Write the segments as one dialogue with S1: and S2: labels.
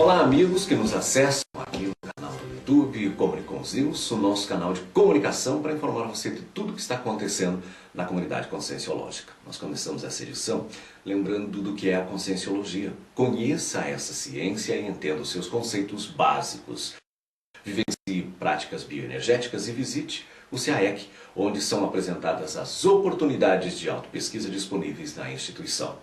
S1: Olá, amigos que nos acessam aqui no canal do YouTube, Comuniconsils, o nosso canal de comunicação para informar você de tudo que está acontecendo na comunidade conscienciológica. Nós começamos essa edição lembrando do que é a conscienciologia. Conheça essa ciência e entenda os seus conceitos básicos. Vivencie práticas bioenergéticas e visite o CAEC, onde são apresentadas as oportunidades de autopesquisa disponíveis na instituição.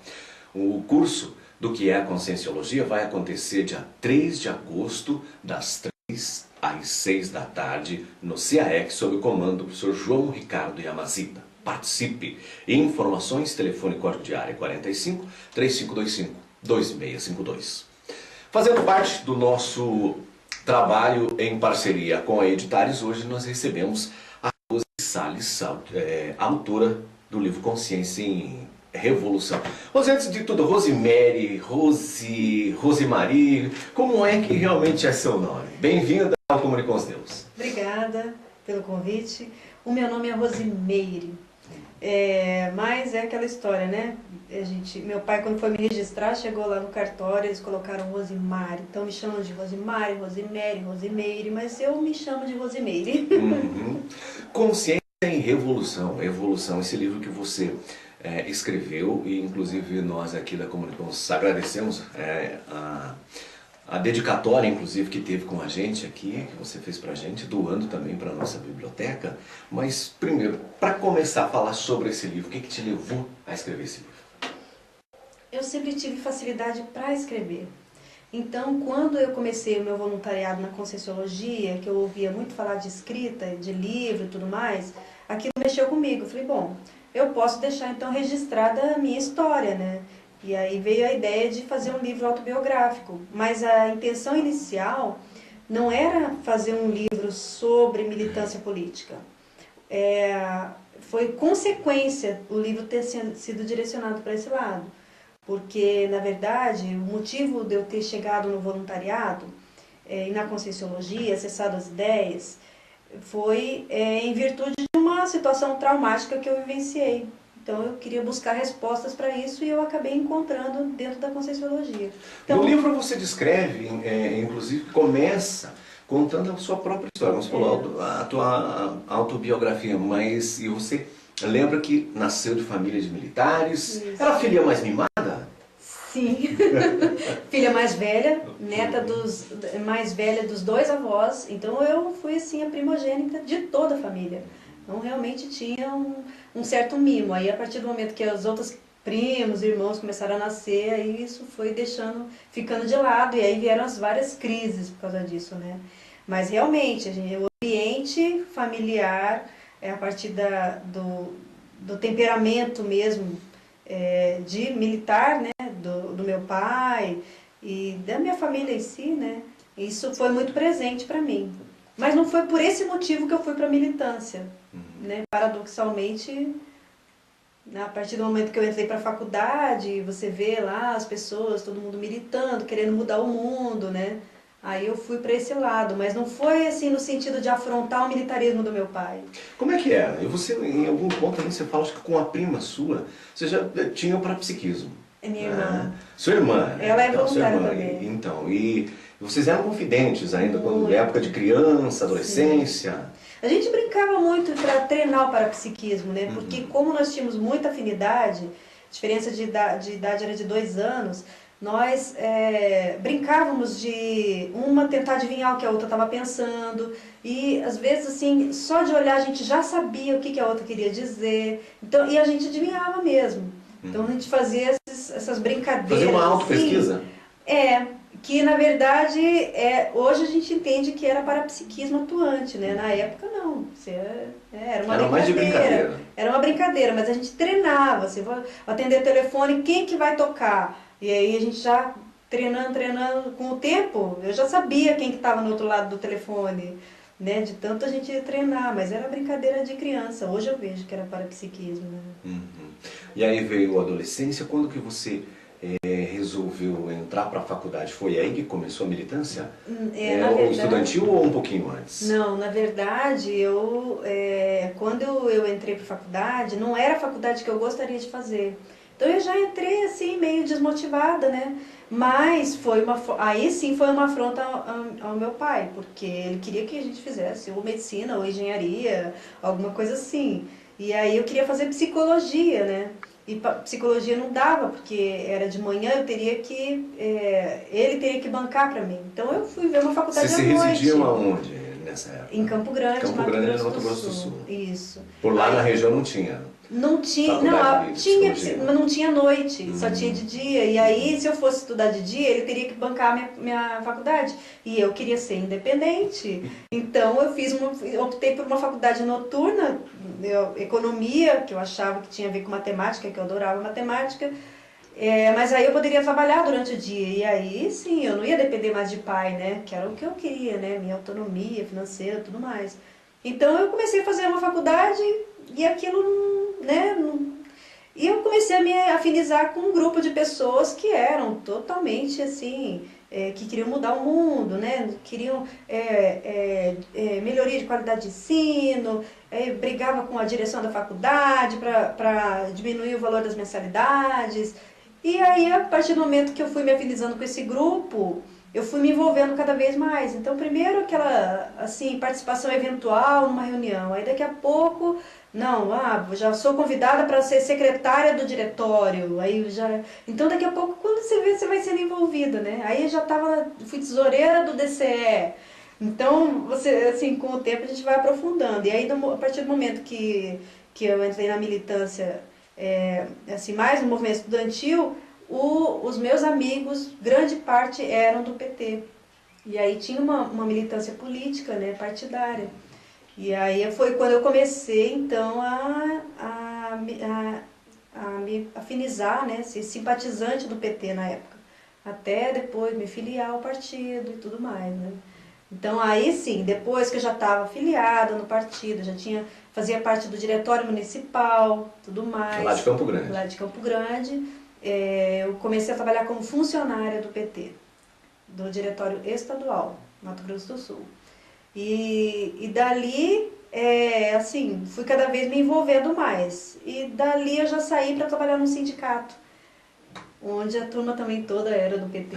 S1: O curso do que é a conscienciologia vai acontecer dia 3 de agosto, das 3 às 6 da tarde, no CAEC, sob o comando do professor João Ricardo Yamazita. Participe! Informações, telefone código de área 45 3525 2652. Fazendo parte do nosso trabalho em parceria com a Editares, hoje nós recebemos a Rose Salles, autora do livro Consciência em Revolução. Rose, antes de tudo, Rosemary, Rosemarie, como é que realmente é seu nome? Bem-vinda ao Comuniconsils.
S2: Obrigada pelo convite. O meu nome é Rosemary. Mas é aquela história, né? Meu pai, quando foi me registrar, chegou lá no cartório, eles colocaram Rosemary. Então me chamam de Rosemary, Rosemary, Rosemary, mas eu me chamo de Rosemary.
S1: Consciência em Revolução. Evolução, esse livro que você escreveu, e inclusive nós aqui da Comuniconsils agradecemos a dedicatória, inclusive, que teve com a gente aqui, que você fez pra gente, doando também para a nossa biblioteca. Mas, primeiro, para começar a falar sobre esse livro, o que te levou a escrever esse livro?
S2: Eu sempre tive facilidade para escrever. Então, quando eu comecei o meu voluntariado na Conscienciologia, que eu ouvia muito falar de escrita, de livro e tudo mais, aquilo mexeu comigo. Eu falei, bom, eu posso deixar então registrada a minha história, né? E aí veio a ideia de fazer um livro autobiográfico. Mas a intenção inicial não era fazer um livro sobre militância política. Foi consequência o livro ter sido direcionado para esse lado. Porque, na verdade, o motivo de eu ter chegado no voluntariado e na Conscienciologia, acessado as ideias, foi em virtude de uma situação traumática que eu vivenciei. Então eu queria buscar respostas para isso e eu acabei encontrando dentro da Conscienciologia. Então,
S1: no livro você descreve, inclusive começa contando a sua própria história, você falou a tua autobiografia, mas e você lembra que nasceu de família de militares? Isso. Era a filha mais mimada?
S2: Sim, filha mais velha, neta mais velha dos dois avós, então eu fui assim a primogênita de toda a família. Então realmente tinha um certo mimo. Aí a partir do momento que os outros primos, irmãos começaram a nascer, aí isso foi ficando de lado, e aí vieram as várias crises por causa disso, né? Mas realmente, o ambiente familiar, a partir do temperamento mesmo, de militar, né? Do meu pai e da minha família em si, né? Isso foi muito presente para mim. Mas não foi por esse motivo que eu fui para a militância. Né? Paradoxalmente, a partir do momento que eu entrei para a faculdade, você vê lá as pessoas, todo mundo militando, querendo mudar o mundo, né? Aí eu fui para esse lado, mas não foi assim no sentido de afrontar o militarismo do meu pai.
S1: Como é que era? E você, em algum ponto também, você fala, acho que com a prima sua, você já tinha o parapsiquismo.
S2: É minha irmã.
S1: Sua irmã.
S2: Ela é voluntária também.
S1: Então, e vocês eram confidentes ainda, quando época de criança, adolescência? Sim.
S2: A gente brincava muito para treinar o parapsiquismo, né? Porque como nós tínhamos muita afinidade, a diferença de idade era de 2 anos, nós brincávamos de uma tentar adivinhar o que a outra estava pensando, e às vezes assim, só de olhar a gente já sabia o que a outra queria dizer, então, e a gente adivinhava mesmo. Então a gente fazia essas brincadeiras.
S1: Fazia uma autopesquisa?
S2: Que na verdade, hoje a gente entende que era parapsiquismo atuante, né? Na época não, era uma brincadeira.
S1: Mais de brincadeira.
S2: Era uma brincadeira, mas a gente treinava, você vai atender o telefone, quem que vai tocar? E aí a gente já treinando, com o tempo, eu já sabia quem que estava no outro lado do telefone, né? De tanto a gente treinar, mas era brincadeira de criança. Hoje eu vejo que era parapsiquismo, né?
S1: E aí veio a adolescência, quando que você resolveu entrar para a faculdade? Foi aí que começou a militância? Ou estudantil ou um pouquinho antes?
S2: Não, na verdade, quando eu entrei para a faculdade, não era a faculdade que eu gostaria de fazer. Então eu já entrei assim, meio desmotivada, né? Mas aí sim foi uma afronta ao meu pai, porque ele queria que a gente fizesse ou medicina ou engenharia, alguma coisa assim. E aí eu queria fazer psicologia, né? E psicologia não dava, porque era de manhã, ele teria que bancar para mim. Então eu fui ver uma faculdade à noite.
S1: Vocês residiam aonde nessa época?
S2: Em Campo Grande,
S1: Campo Grande, no Mato Grosso do Sul.
S2: Isso.
S1: Por lá na região não tinha?
S2: Não tinha, mas não tinha noite, só tinha de dia. E aí, se eu fosse estudar de dia, ele teria que bancar minha faculdade. E eu queria ser independente. Então, optei por uma faculdade noturna, economia, que eu achava que tinha a ver com matemática, que eu adorava matemática. Mas aí eu poderia trabalhar durante o dia. E aí, sim, eu não ia depender mais de pai, né? Que era o que eu queria, né? Minha autonomia financeira e tudo mais. Então, eu comecei a fazer uma faculdade e aquilo, né? E eu comecei a me afinizar com um grupo de pessoas que eram totalmente assim, que queriam mudar o mundo, né? Queriam melhoria de qualidade de ensino, brigava com a direção da faculdade para diminuir o valor das mensalidades. E aí, a partir do momento que eu fui me afinizando com esse grupo, eu fui me envolvendo cada vez mais. Então, primeiro aquela assim, participação eventual numa reunião, aí daqui a pouco, já sou convidada para ser secretária do diretório, então daqui a pouco, quando você vê, você vai sendo envolvida, né? Aí fui tesoureira do DCE. Então, assim, com o tempo a gente vai aprofundando. E aí, a partir do momento que eu entrei na militância, assim, mais no movimento estudantil, os meus amigos, grande parte eram do PT. E aí tinha uma militância política, né, partidária. E aí foi quando eu comecei, então, a me afinizar, né, ser simpatizante do PT na época. Até depois me filiar ao partido e tudo mais, né. Então aí sim, depois que eu já estava filiada no partido, fazia parte do diretório municipal, tudo mais.
S1: Lá de Campo Grande.
S2: Lá de Campo Grande. Eu comecei a trabalhar como funcionária do PT, do Diretório Estadual, Mato Grosso do Sul. E dali, assim, fui cada vez me envolvendo mais. E dali eu já saí para trabalhar num sindicato, onde a turma também toda era do PT.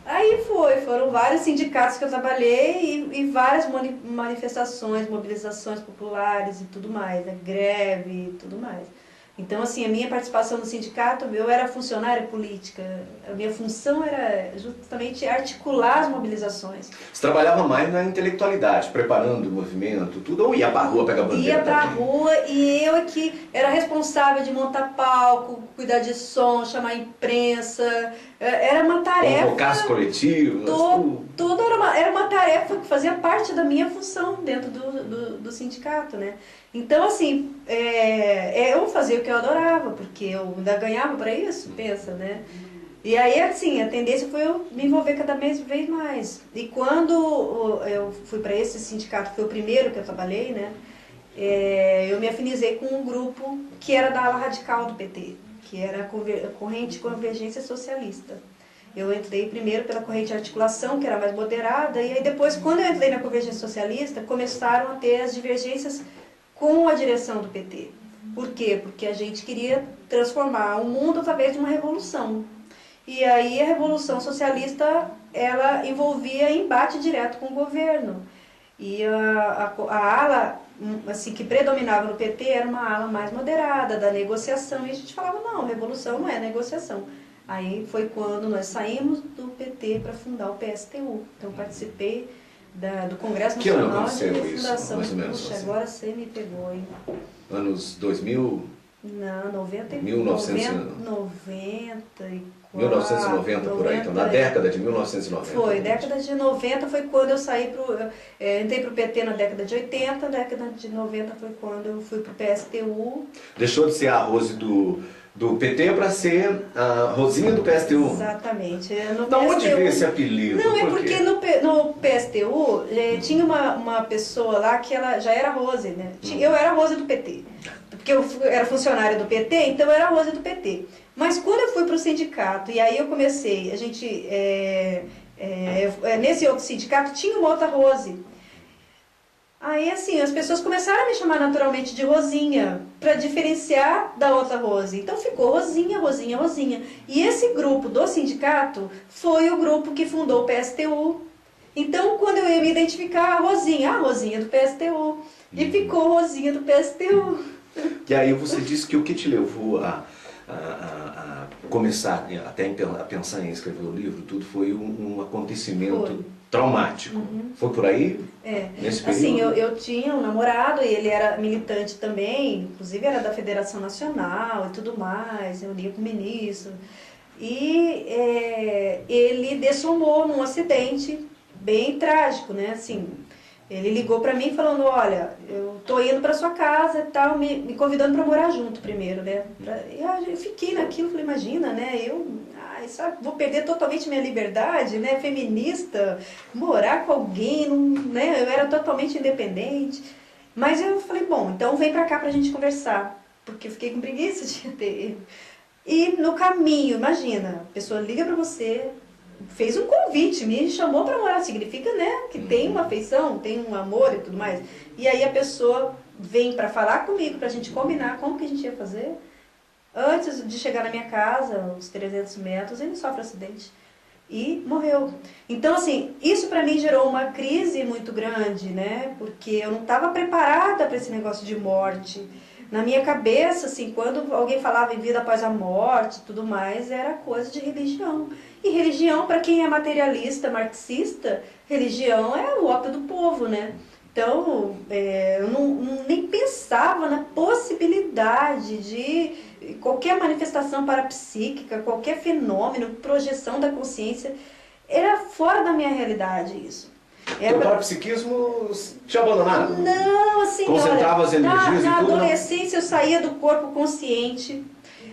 S2: Aí foram vários sindicatos que eu trabalhei e várias manifestações, mobilizações populares e tudo mais, né? Greve e tudo mais. Então, assim, a minha participação no sindicato, eu era funcionária política, a minha função era justamente articular as mobilizações.
S1: Você trabalhava mais na intelectualidade, preparando o movimento, tudo, ou ia pra rua pegar bandeira?
S2: Ia pra rua e eu aqui era responsável de montar palco, cuidar de som, chamar a imprensa, era uma tarefa...
S1: Convocar as coletivas...
S2: Tudo era uma tarefa que fazia parte da minha função dentro do sindicato, né? Então, assim, eu fazia o que eu adorava, porque eu ainda ganhava para isso, pensa, né? E aí, assim, a tendência foi eu me envolver cada vez mais. E quando eu fui para esse sindicato, foi o primeiro que eu trabalhei, né? Eu me afinizei com um grupo que era da ala radical do PT, que era a corrente Convergência Socialista. Eu entrei primeiro pela corrente Articulação, que era mais moderada, e aí depois, quando eu entrei na Convergência Socialista, começaram a ter as divergências com a direção do PT. Por quê? Porque a gente queria transformar o mundo através de uma revolução. E aí a Revolução Socialista, ela envolvia embate direto com o governo. E a ala assim, que predominava no PT era uma ala mais moderada, da negociação. E a gente falava, não, revolução não é negociação. Aí foi quando nós saímos do PT para fundar o PSTU. Então participei do Congresso Nacional de Refundação.
S1: Mais ou menos,
S2: puxa, agora você me pegou, hein?
S1: Anos 2000?
S2: Não, 1990
S1: 1990 por aí, então na década de 1990.
S2: Foi, década de 90 foi quando eu saí entrei para o PT na década de 80, década de 90 foi quando eu fui para o PSTU.
S1: Deixou de ser a Rose do PT para ser a Rosinha do PSTU.
S2: Exatamente.
S1: Da onde veio esse apelido?
S2: Não, é porque no PSTU tinha uma pessoa lá que ela já era Rose, né? Eu era Rose do PT. Porque eu era funcionária do PT, então eu era a Rose do PT. Mas quando eu fui para o sindicato, e aí eu comecei, nesse outro sindicato tinha uma outra Rose. Aí, assim, as pessoas começaram a me chamar naturalmente de Rosinha, para diferenciar da outra Rose. Então ficou Rosinha, Rosinha, Rosinha. E esse grupo do sindicato foi o grupo que fundou o PSTU. Então, quando eu ia me identificar, a Rosinha do PSTU. E ficou Rosinha do PSTU.
S1: E aí você disse que o que te levou a começar até a pensar em escrever o livro, tudo foi um acontecimento traumático. Foi por aí? Nesse período?
S2: Assim, eu tinha um namorado e ele era militante também, inclusive era da Federação Nacional e tudo mais, reunia com o ministro. E ele dessomou num acidente bem trágico, né? Assim, ele ligou pra mim falando, olha, eu tô indo pra sua casa e tal, me convidando pra morar junto primeiro, né? E eu fiquei naquilo, falei, imagina, né? Vou perder totalmente minha liberdade, né? Feminista, morar com alguém, né? Eu era totalmente independente. Mas eu falei, bom, então vem pra cá pra gente conversar, porque eu fiquei com preguiça de ter. E no caminho, imagina, a pessoa liga pra você, fez um convite, me chamou para morar, significa, né, que tem uma afeição, tem um amor e tudo mais. E aí a pessoa vem para falar comigo, para a gente combinar como que a gente ia fazer. Antes de chegar na minha casa, uns 300 metros, ele sofre um acidente e morreu. Então, assim, isso para mim gerou uma crise muito grande, né, porque eu não estava preparada para esse negócio de morte. Na minha cabeça, assim, quando alguém falava em vida após a morte e tudo mais, era coisa de religião. E religião, para quem é materialista, marxista, religião é o ópio do povo, né? Então, eu nem pensava na possibilidade de qualquer manifestação parapsíquica, qualquer fenômeno, projeção da consciência. Era fora da minha realidade isso.
S1: O parapsiquismo tinha abandonado?
S2: Não, assim,
S1: concentrava as energias
S2: na
S1: e tudo?
S2: adolescência eu saía do corpo consciente,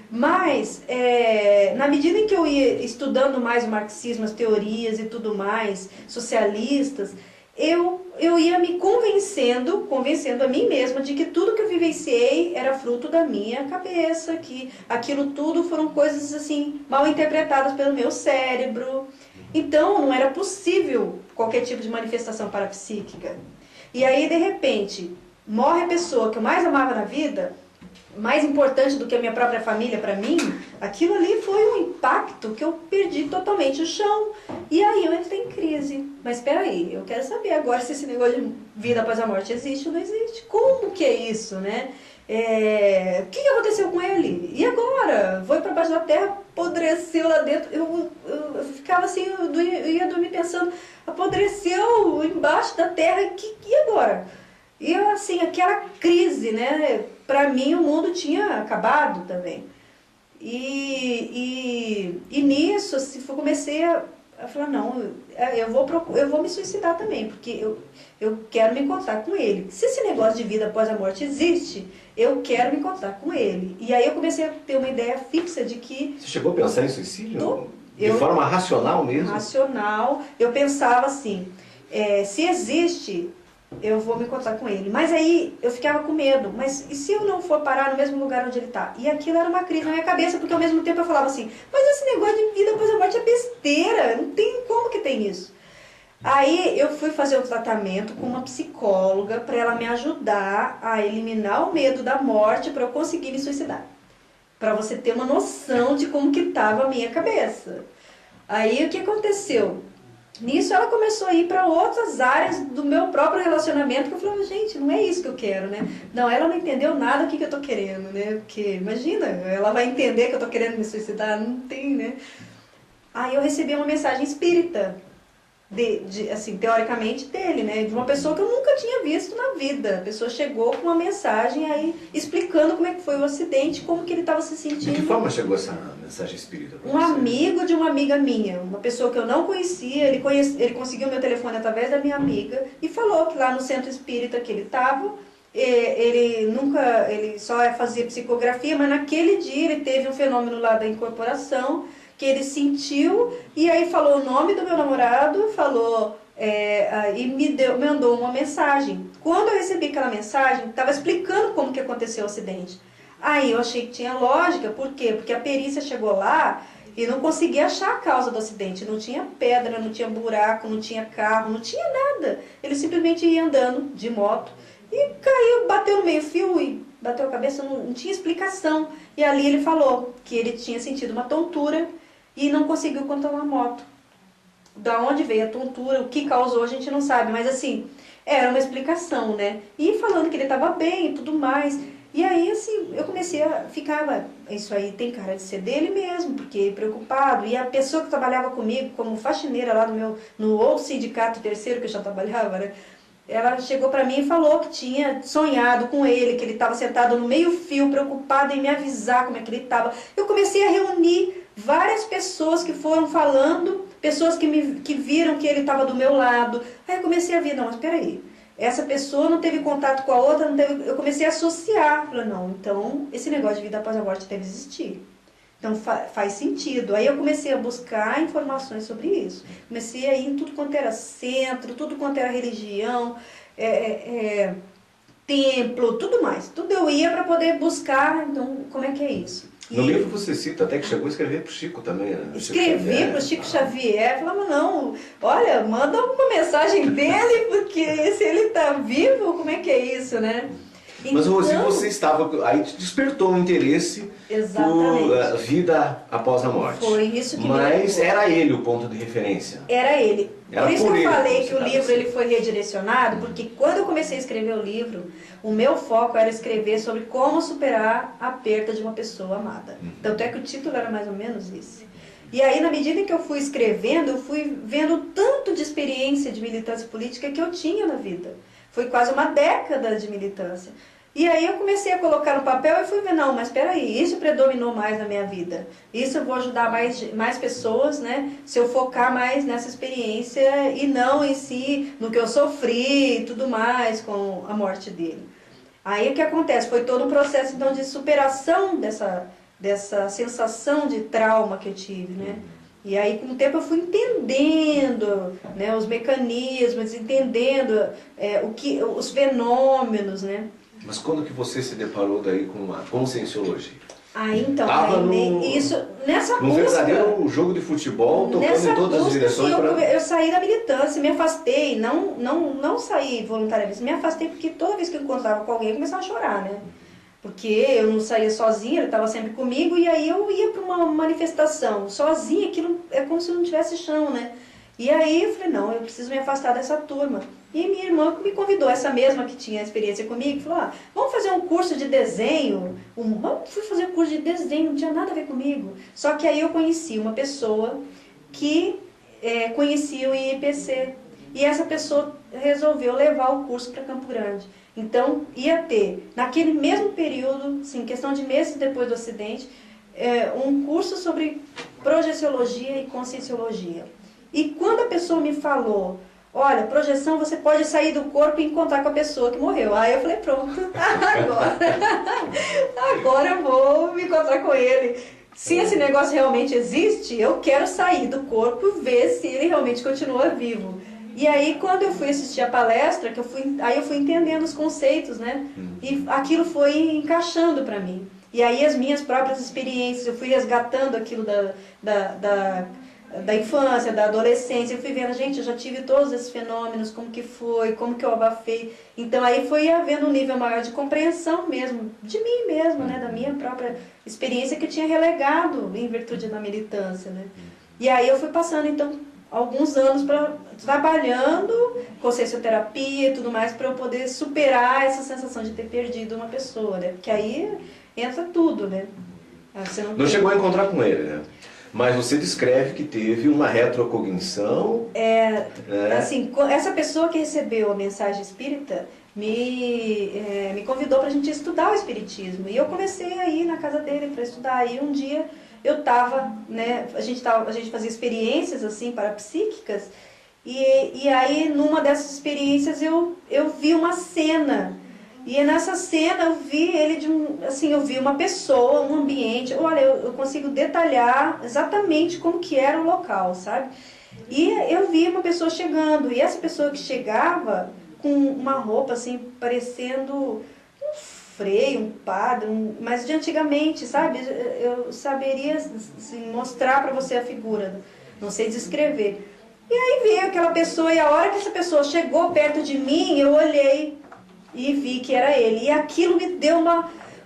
S2: mas na medida em que eu ia estudando mais o marxismo, as teorias e tudo mais, socialistas, eu ia me convencendo a mim mesma de que tudo que eu vivenciei era fruto da minha cabeça, que aquilo tudo foram coisas assim mal interpretadas pelo meu cérebro. Então não era possível qualquer tipo de manifestação parapsíquica. E aí, de repente, morre a pessoa que eu mais amava na vida, mais importante do que a minha própria família para mim, aquilo ali foi um impacto que eu perdi totalmente o chão. E aí eu entrei em crise. Mas espera aí, eu quero saber agora se esse negócio de vida após a morte existe ou não existe. Como que é isso, né? O que aconteceu com ele? E agora? Foi para baixo da terra, apodreceu lá dentro. Eu ficava assim, eu ia dormir pensando, apodreceu embaixo da terra, e agora? E assim, aquela crise, né? Para mim o mundo tinha acabado também. E nisso, assim, eu comecei a falar, não, eu vou me suicidar também, porque eu quero me encontrar com ele. Se esse negócio de vida após a morte existe, eu quero me encontrar com ele. E aí eu comecei a ter uma ideia fixa de que...
S1: Você chegou a pensar em suicídio? De forma racional mesmo?
S2: Racional. Eu pensava assim, se existe, eu vou me encontrar com ele. Mas aí eu ficava com medo. Mas e se eu não for parar no mesmo lugar onde ele está? E aquilo era uma crise na minha cabeça, porque ao mesmo tempo eu falava assim, mas esse negócio de vida após a morte é besteira. Não tem como que tem isso. Aí eu fui fazer um tratamento com uma psicóloga para ela me ajudar a eliminar o medo da morte para eu conseguir me suicidar. Para você ter uma noção de como que estava a minha cabeça. Aí o que aconteceu? Nisso ela começou a ir para outras áreas do meu próprio relacionamento, que eu falava, gente, não é isso que eu quero, né? Não, ela não entendeu nada do que eu tô querendo, né? Porque, imagina, ela vai entender que eu tô querendo me suicidar? Não tem, né? Aí eu recebi uma mensagem espírita, assim, teoricamente dele, né? De uma pessoa que eu nunca tinha visto na vida. A pessoa chegou com uma mensagem aí explicando como é que foi o acidente, como que ele estava se sentindo.
S1: De que forma chegou essa mensagem espírita?
S2: Um amigo de uma amiga minha, uma pessoa que eu não conhecia, ele conseguiu meu telefone através da minha amiga e falou que lá no centro espírita que ele estava, ele só fazia psicografia, mas naquele dia ele teve um fenômeno lá da incorporação, que ele sentiu, e aí falou o nome do meu namorado, falou, e mandou uma mensagem. Quando eu recebi aquela mensagem, estava explicando como que aconteceu o acidente. Aí eu achei que tinha lógica, por quê? Porque a perícia chegou lá e não conseguia achar a causa do acidente. Não tinha pedra, não tinha buraco, não tinha carro, não tinha nada. Ele simplesmente ia andando de moto e caiu, bateu no meio-fio e bateu a cabeça, não tinha explicação. E ali ele falou que ele tinha sentido uma tontura e não conseguiu controlar a moto. Da onde veio a tontura, o que causou, a gente não sabe, mas assim, era uma explicação, né? E falando que ele estava bem e tudo mais. E aí, assim, eu comecei a ficar, isso aí tem cara de ser dele mesmo, porque preocupado. E a pessoa que trabalhava comigo como faxineira lá no outro sindicato terceiro que eu já trabalhava, né? Ela chegou para mim e falou que tinha sonhado com ele, que ele estava sentado no meio-fio, preocupado em me avisar como é que ele estava. Eu comecei a reunir várias pessoas que foram falando, pessoas que viram que ele estava do meu lado. Aí eu comecei a ver, não, mas peraí, essa pessoa não teve contato com a outra, não teve... Eu comecei a associar. Falei, não, então esse negócio de vida após a morte deve existir. Então faz sentido. Aí eu comecei a buscar informações sobre isso. Comecei a ir em tudo quanto era centro, tudo quanto era religião, templo, tudo mais. Tudo eu ia para poder buscar, então, como é que é isso.
S1: No livro você cita até que chegou a escrever para o Chico também, né?
S2: Escrevi para o Chico Xavier, falava, não, olha, manda uma mensagem dele, porque se ele está vivo, como é que é isso, né?
S1: Mas,
S2: então,
S1: Rosi, você estava, aí despertou um interesse por vida após a morte.
S2: Foi isso que
S1: Mas era ele o ponto de referência?
S2: Era ele. Por isso que eu falei que o livro ele foi redirecionado, porque quando eu comecei a escrever o livro, o meu foco era escrever sobre como superar a perda de uma pessoa amada. Tanto é que o título era mais ou menos esse. E aí, na medida em que eu fui escrevendo, eu fui vendo o tanto de experiência de militância política que eu tinha na vida. Foi quase uma década de militância. E aí eu comecei a colocar no papel e fui ver, não, mas espera aí, isso predominou mais na minha vida. Isso eu vou ajudar mais pessoas, né? Se eu focar mais nessa experiência e não em si, no que eu sofri e tudo mais com a morte dele. Aí o que acontece? Foi todo um processo então de superação dessa sensação de trauma que eu tive, né? E aí, com o tempo, eu fui entendendo, né, os mecanismos, entendendo os fenômenos, né?
S1: Mas quando que você se deparou daí com a conscienciologia?
S2: Aí, então, nessa
S1: num
S2: busca...
S1: verdadeiro jogo de futebol, tocando em todas as direções.
S2: Sim, eu saí da militância, me afastei, não saí voluntariamente, me afastei porque toda vez que eu encontrava com alguém, eu começava a chorar, né? Porque eu não saía sozinha, ele estava sempre comigo, e aí eu ia para uma manifestação sozinha, aquilo é como se não tivesse chão, né? E aí eu falei, não, eu preciso me afastar dessa turma. E minha irmã me convidou, essa mesma que tinha experiência comigo, falou, vamos fazer um curso de desenho. Fui fazer um curso de desenho, não tinha nada a ver comigo. Só que aí eu conheci uma pessoa que conhecia o INPC. E essa pessoa resolveu levar o curso para Campo Grande. Então, ia ter, naquele mesmo período, assim, questão de meses depois do acidente, um curso sobre projeciologia e conscienciologia. E quando a pessoa me falou, olha, projeção, você pode sair do corpo e encontrar com a pessoa que morreu. Aí eu falei, pronto, agora eu vou me encontrar com ele. Se esse negócio realmente existe, eu quero sair do corpo e ver se ele realmente continua vivo. E aí, quando eu fui assistir a palestra, aí eu fui entendendo os conceitos, né? E aquilo foi encaixando para mim. E aí, as minhas próprias experiências, eu fui resgatando aquilo da infância, da adolescência, eu fui vendo, gente, eu já tive todos esses fenômenos, como que foi, como que eu abafei. Então, aí foi havendo um nível maior de compreensão mesmo, de mim mesmo, né? Da minha própria experiência que eu tinha relegado em virtude da militância, né? E aí eu fui passando, então, alguns anos trabalhando consciencioterapia e tudo mais para eu poder superar essa sensação de ter perdido uma pessoa, né? Porque aí entra tudo, né? Você
S1: não chegou a encontrar com ele, né? Mas você descreve que teve uma retrocognição.
S2: Assim, essa pessoa que recebeu a mensagem espírita me convidou para a gente estudar o espiritismo. E eu comecei a ir na casa dele para estudar. E um dia eu estava, né, a gente fazia experiências assim parapsíquicas, e aí numa dessas experiências eu vi uma cena, e nessa cena eu vi ele eu vi uma pessoa, um ambiente, olha, eu consigo detalhar exatamente como que era o local, sabe? E eu vi uma pessoa chegando, e essa pessoa que chegava com uma roupa assim, parecendo frei, um padre, mas de antigamente, sabe? Eu saberia assim, mostrar para você a figura, não sei descrever. E aí veio aquela pessoa, e a hora que essa pessoa chegou perto de mim, eu olhei e vi que era ele. E aquilo me deu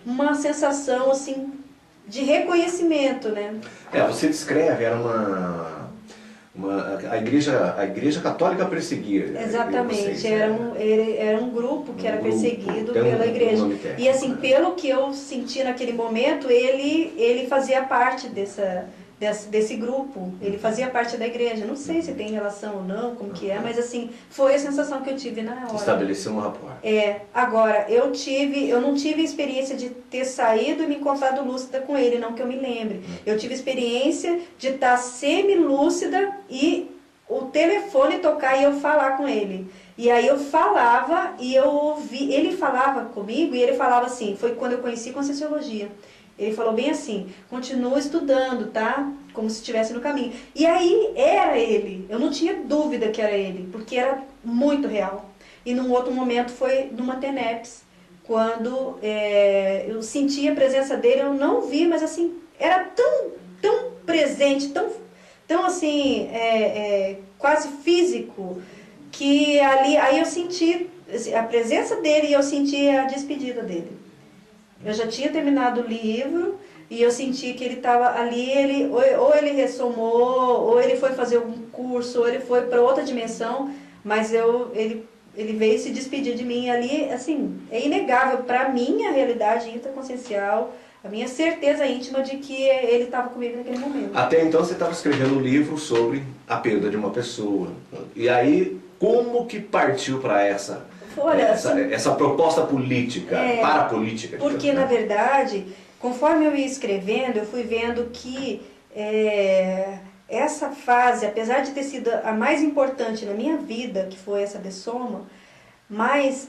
S2: uma sensação, assim, de reconhecimento, né?
S1: Você descreve, era a igreja católica perseguia.
S2: Exatamente,
S1: vocês,
S2: era um grupo que era perseguido pela igreja. E assim, pelo que eu senti naquele momento, ele fazia parte desse grupo, ele fazia parte da igreja. Não sei se tem relação ou não, como que é, mas assim, foi a sensação que eu tive na hora.
S1: Estabeleceu um rapport.
S2: Agora, eu não tive experiência de ter saído e me encontrado lúcida com ele, não que eu me lembre. Eu tive experiência de estar semi-lúcida e o telefone tocar e eu falar com ele. E aí eu falava e eu ouvi, ele falava comigo e ele falava assim, foi quando eu conheci Conscienciologia. Ele falou bem assim, continua estudando, tá? Como se estivesse no caminho. E aí era ele, eu não tinha dúvida que era ele, porque era muito real. E num outro momento foi numa TENEPS, quando eu senti a presença dele, eu não vi, mas assim, era tão presente, tão assim, quase físico, que aí eu senti a presença dele e eu senti a despedida dele. Eu já tinha terminado o livro e eu senti que ele estava ali, ou ele ressomou, ou ele foi fazer algum curso, ou ele foi para outra dimensão, mas ele veio se despedir de mim ali, assim, é inegável para mim a realidade intraconsciencial, a minha certeza íntima de que ele estava comigo naquele momento.
S1: Até então você estava escrevendo um livro sobre a perda de uma pessoa. E aí, como que partiu para essa proposta política, parapolítica?
S2: Porque, na verdade, conforme eu ia escrevendo, eu fui vendo que essa fase, apesar de ter sido a mais importante na minha vida, que foi essa de soma, mas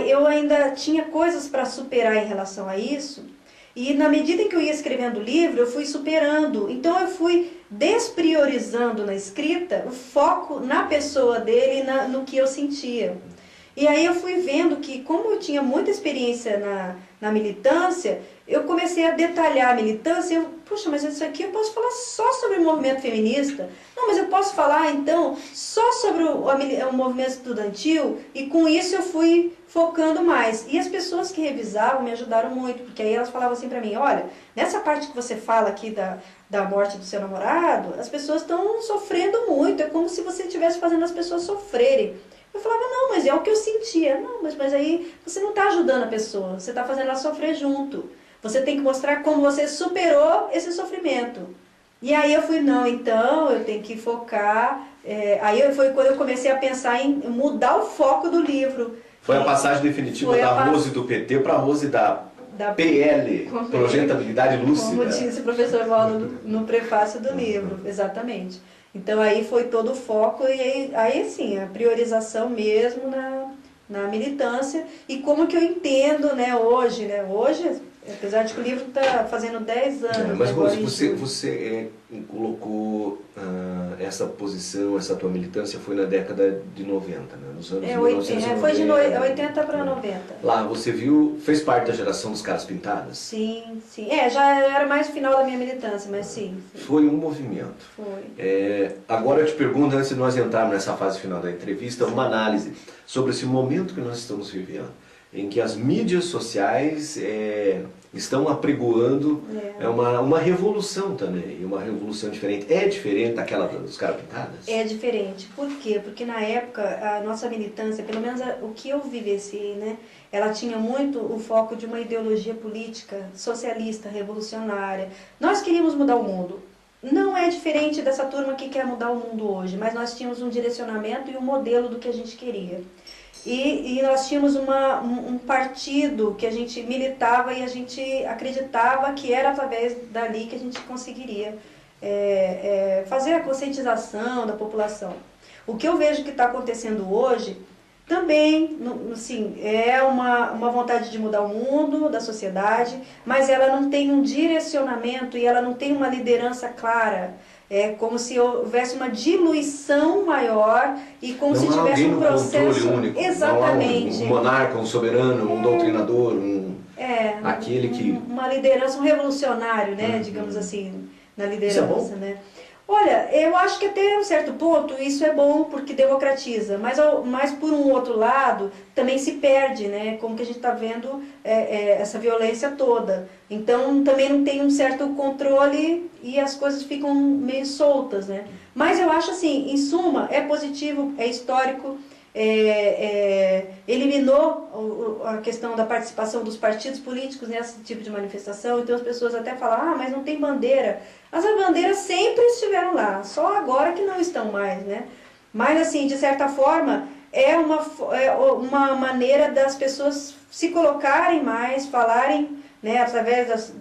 S2: eu ainda tinha coisas para superar em relação a isso, e na medida em que eu ia escrevendo o livro, eu fui superando. Então eu fui despriorizando na escrita o foco na pessoa dele e no que eu sentia. E aí eu fui vendo que, como eu tinha muita experiência na militância, eu comecei a detalhar a militância. Puxa, mas isso aqui eu posso falar só sobre o movimento feminista? Não, mas eu posso falar, então, só sobre o movimento estudantil, e com isso eu fui focando mais. E as pessoas que revisavam me ajudaram muito, porque aí elas falavam assim pra mim, olha, nessa parte que você fala aqui da morte do seu namorado, as pessoas estão sofrendo muito, é como se você estivesse fazendo as pessoas sofrerem. Eu falava, não, mas é o que eu sentia. Não, mas aí você não está ajudando a pessoa, você está fazendo ela sofrer junto. Você tem que mostrar como você superou esse sofrimento. E aí eu fui, não, então eu tenho que focar. Aí foi quando eu comecei a pensar em mudar o foco do livro.
S1: Foi a passagem definitiva da Rose do PT para a Rose da PL, Projetabilidade Lúcida.
S2: Como disse o professor Valdo no prefácio do livro, exatamente. Então aí foi todo o foco e aí sim, a priorização mesmo na militância e como que eu entendo, né, hoje, apesar de que o livro está fazendo 10 anos.
S1: Mas você colocou essa posição, essa tua militância foi na década de 90, né? Nos anos 1990.
S2: Foi de 80 para 90.
S1: Lá você fez parte da geração dos Caras Pintadas?
S2: Sim. Já era mais o final da minha militância, mas sim.
S1: Foi um movimento.
S2: Foi.
S1: Agora eu te pergunto, antes de nós entrarmos nessa fase final da entrevista, uma análise sobre esse momento que nós estamos vivendo, em que as mídias sociais estão apregoando uma revolução também, uma revolução diferente. É diferente daquela dos Caras Pintadas?
S2: É diferente. Por quê? Porque na época a nossa militância, pelo menos o que eu vivenciei, né, ela tinha muito o foco de uma ideologia política socialista, revolucionária. Nós queríamos mudar o mundo. Não é diferente dessa turma que quer mudar o mundo hoje, mas nós tínhamos um direcionamento e um modelo do que a gente queria. E nós tínhamos um partido que a gente militava e a gente acreditava que era através dali que a gente conseguiria fazer a conscientização da população. O que eu vejo que está acontecendo hoje também, assim, é uma vontade de mudar o mundo, da sociedade, mas ela não tem um direcionamento e ela não tem uma liderança clara. É como se houvesse uma diluição maior e como
S1: não
S2: se tivesse um processo...
S1: controle único.
S2: Exatamente.
S1: Não há um monarca, um soberano, um doutrinador, aquele que...
S2: Uma liderança, um revolucionário, né? Digamos assim, na liderança,
S1: isso é bom?
S2: né? Olha, eu acho que até um certo ponto isso é bom porque democratiza, mas por um outro lado também se perde, né? Como que a gente está vendo essa violência toda. Então também não tem um certo controle e as coisas ficam meio soltas, né? Mas eu acho assim, em suma, é positivo, é histórico, eliminou a questão da participação dos partidos políticos nesse tipo de manifestação, então as pessoas até falam, mas não tem bandeira. As bandeiras sempre estiveram lá, só agora que não estão mais, né? Mas assim, de certa forma, é uma maneira das pessoas se colocarem mais, falarem, né, através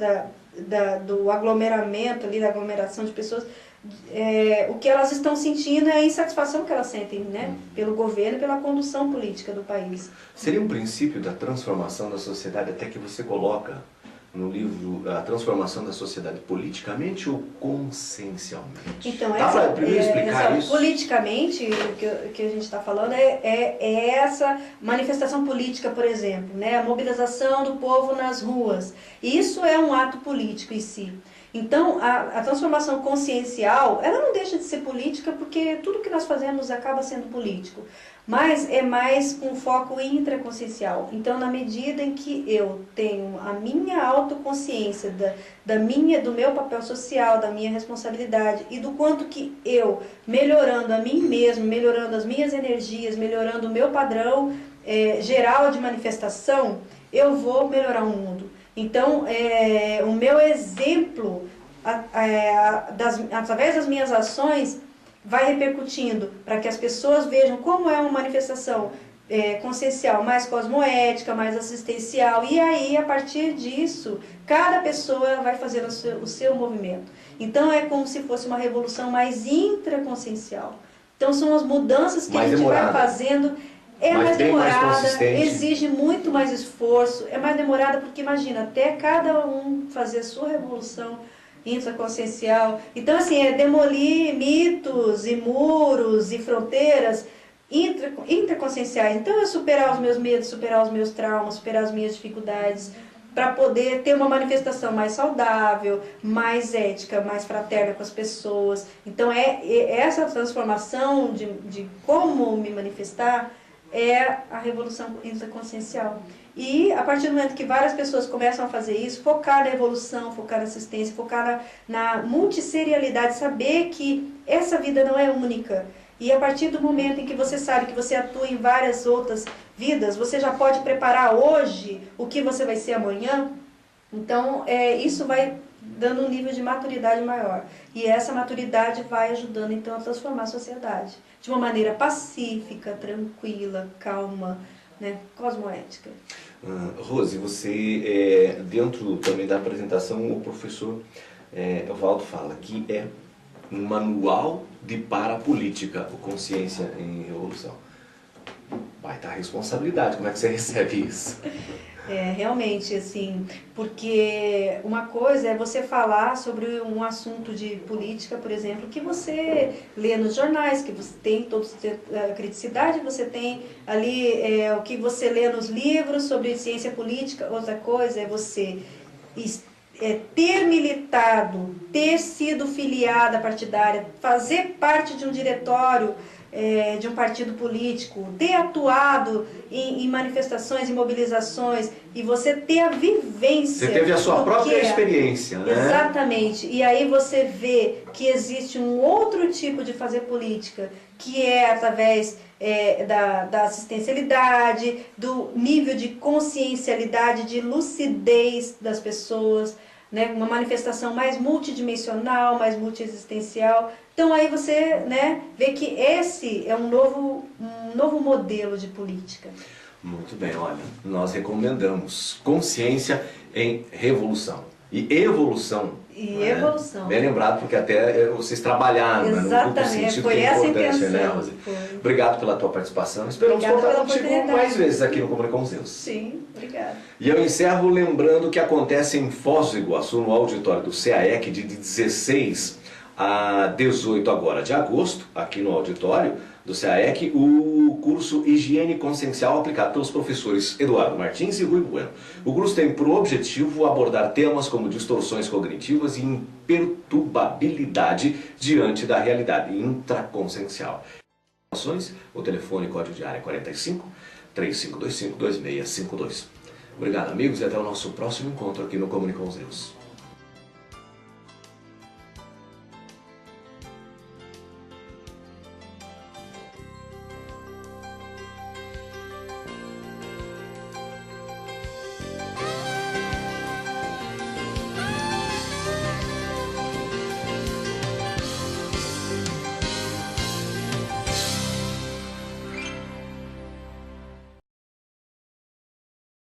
S2: do aglomeramento ali, da aglomeração de pessoas, o que elas estão sentindo é a insatisfação que elas sentem, né, pelo governo e pela condução política do país.
S1: Seria um princípio da transformação da sociedade, até que você coloca no livro, a transformação da sociedade politicamente ou consciencialmente?
S2: Então,
S1: primeiro explicar isso?
S2: Politicamente, o que a gente está falando é essa manifestação política, por exemplo, né, a mobilização do povo nas ruas. Isso é um ato político em si. Então, a transformação consciencial, ela não deixa de ser política porque tudo que nós fazemos acaba sendo político, mas é mais com foco intraconsciencial. Então, na medida em que eu tenho a minha autoconsciência do meu papel social, da minha responsabilidade e do quanto que eu, melhorando a mim mesmo, melhorando as minhas energias, melhorando o meu padrão geral de manifestação, eu vou melhorar o mundo. Então, o meu exemplo, através das minhas ações, vai repercutindo para que as pessoas vejam como é uma manifestação consciencial mais cosmoética, mais assistencial. E aí, a partir disso, cada pessoa vai fazendo o seu movimento. Então, é como se fosse uma revolução mais intraconsciencial. Então, são as mudanças que a gente vai fazendo... É mais demorada, exige muito mais esforço, é mais demorada porque, imagina, até cada um fazer a sua revolução intraconsciencial. Então, assim, é demolir mitos e muros e fronteiras intraconscienciais. Então, é superar os meus medos, superar os meus traumas, superar as minhas dificuldades, para poder ter uma manifestação mais saudável, mais ética, mais fraterna com as pessoas. Então, essa transformação de como me manifestar é a revolução intraconsciencial. E a partir do momento que várias pessoas começam a fazer isso, focar na evolução, focar na assistência, focar na multisserialidade, saber que essa vida não é única. E a partir do momento em que você sabe que você atua em várias outras vidas, você já pode preparar hoje o que você vai ser amanhã. Então, isso vai dando um nível de maturidade maior. E essa maturidade vai ajudando, então, a transformar a sociedade de uma maneira pacífica, tranquila, calma, né, cosmoética.
S1: Rose, você, dentro também da apresentação, o professor Evaldo fala que é um manual de parapolítica, o Consciência em Revolução. Vai dar responsabilidade, como é que você recebe isso?
S2: Realmente, assim, porque uma coisa é você falar sobre um assunto de política, por exemplo, que você lê nos jornais, que você tem toda a criticidade, você tem ali o que você lê nos livros sobre ciência política. Outra coisa é você ter militado, ter sido filiada partidária, fazer parte de um diretório de um partido político, ter atuado em manifestações e mobilizações, e você ter a vivência...
S1: Você teve a sua própria experiência, né?
S2: Exatamente. E aí você vê que existe um outro tipo de fazer política, que é através da assistencialidade, do nível de consciencialidade, de lucidez das pessoas, né? Uma manifestação mais multidimensional, mais multiexistencial. Então aí você, né, vê que esse é um novo modelo de política.
S1: Muito bem, olha, nós recomendamos Consciência em Revolução e Evolução.
S2: Evolução.
S1: Bem lembrado, porque até vocês trabalharam no duplo sentido,
S2: foi
S1: que é
S2: essa
S1: importante,
S2: intenção,
S1: né, Rose? Obrigado pela tua participação. Esperamos
S2: Obrigada
S1: contar contigo mais vezes aqui no Comunicações.
S2: Sim, obrigada.
S1: E eu encerro lembrando que acontece em Foz do Iguaçu, no auditório do CAEC, de 16 a 18 agora de agosto, aqui no auditório do CAEC, o curso Higiene Consciencial aplicado pelos professores Eduardo Martins e Rui Bueno. O curso tem por objetivo abordar temas como distorções cognitivas e imperturbabilidade diante da realidade intraconsciencial. O telefone código de área 45 3525 2652. Obrigado, amigos, e até o nosso próximo encontro aqui no Comunicam os Deus.